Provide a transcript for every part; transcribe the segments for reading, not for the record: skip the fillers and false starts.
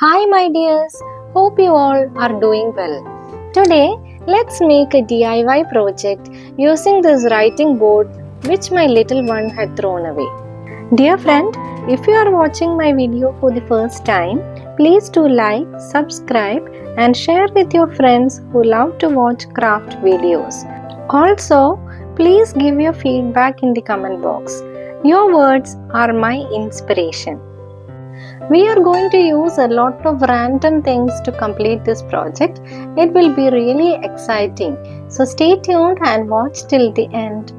Hi my dears, hope you all are doing well. Today, let's make a DIY project using this writing board which my little one had thrown away. Dear friend, if you are watching my video for the first time, please do like, subscribe and share with your friends who love to watch craft videos. Also, please give your feedback in the comment box. Your words are my inspiration. We are going to use a lot of random things to complete this project. It will be really exciting. So stay tuned and watch till the end.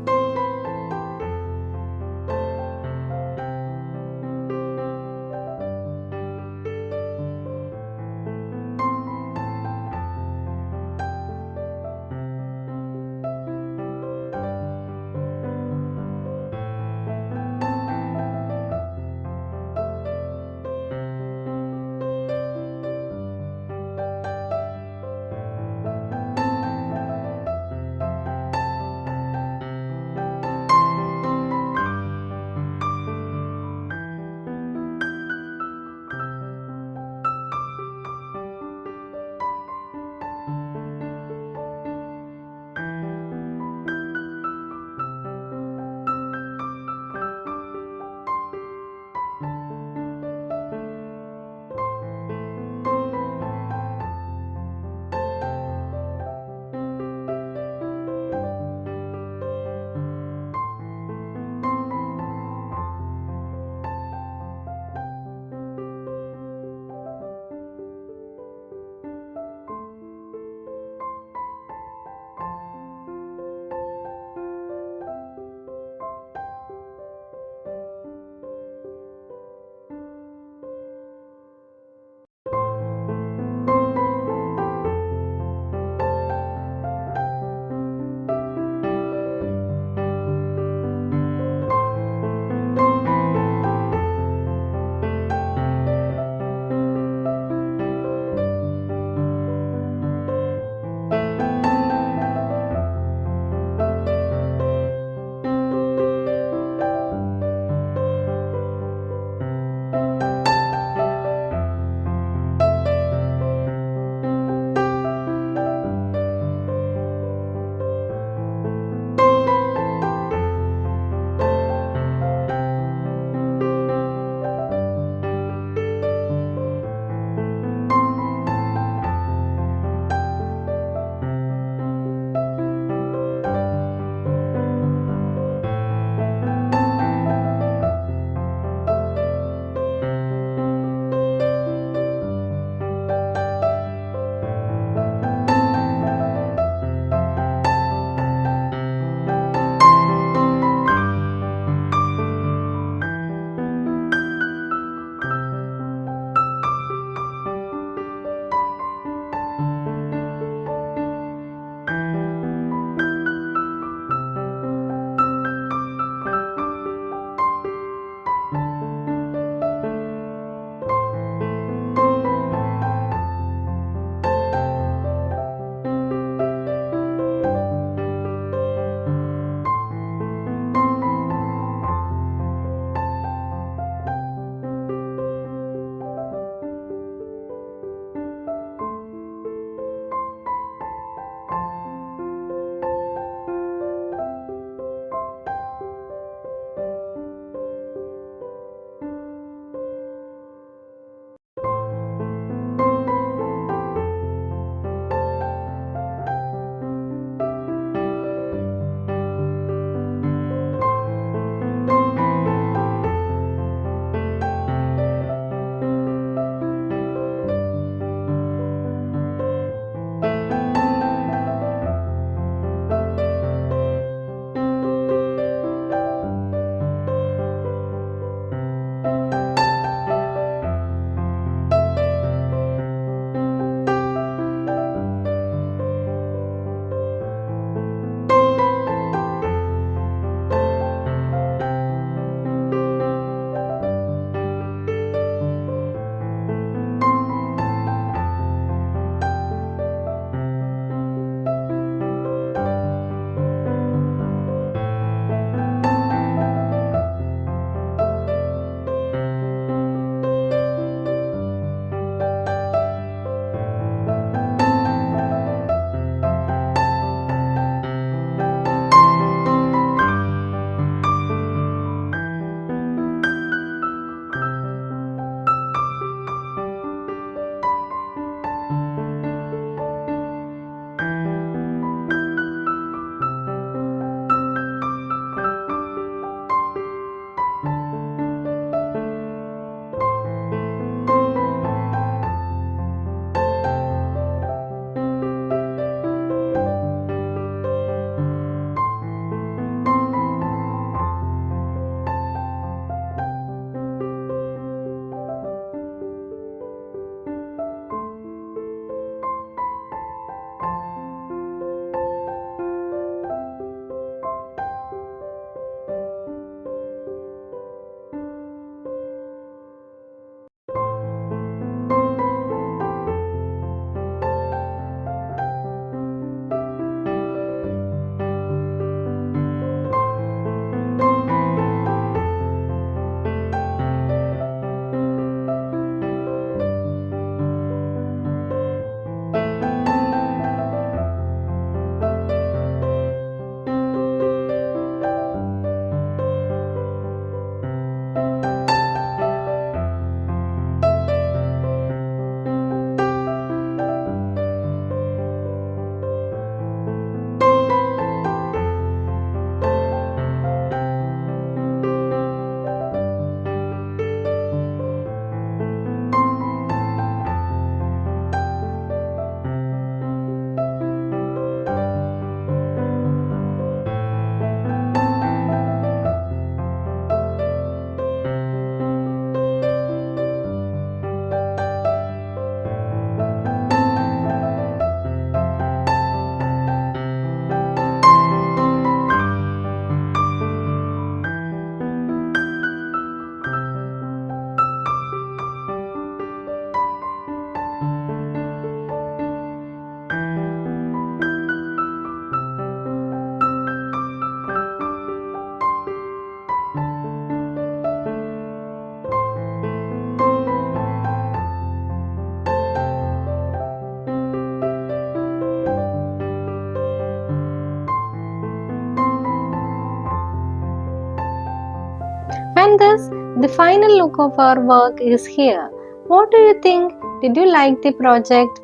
The final look of our work is here. What do you think? Did you like the project?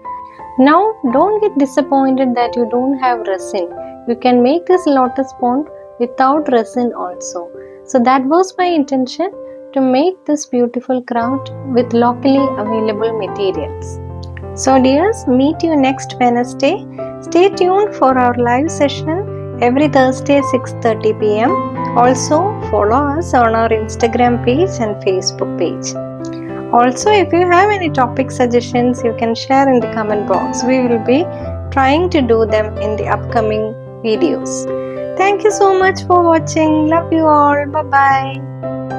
Now don't get disappointed that you don't have resin. You can make this lotus pond without resin also. So that was my intention, to make this beautiful craft with locally available materials. So dears, meet you next Wednesday. Stay tuned for our live session every Thursday 6:30 p.m. Also follow us on our Instagram page and Facebook page. Also, if you have any topic suggestions, you can share in the comment box. We will be trying to do them in the upcoming videos. Thank you so much for watching. Love you all. Bye bye.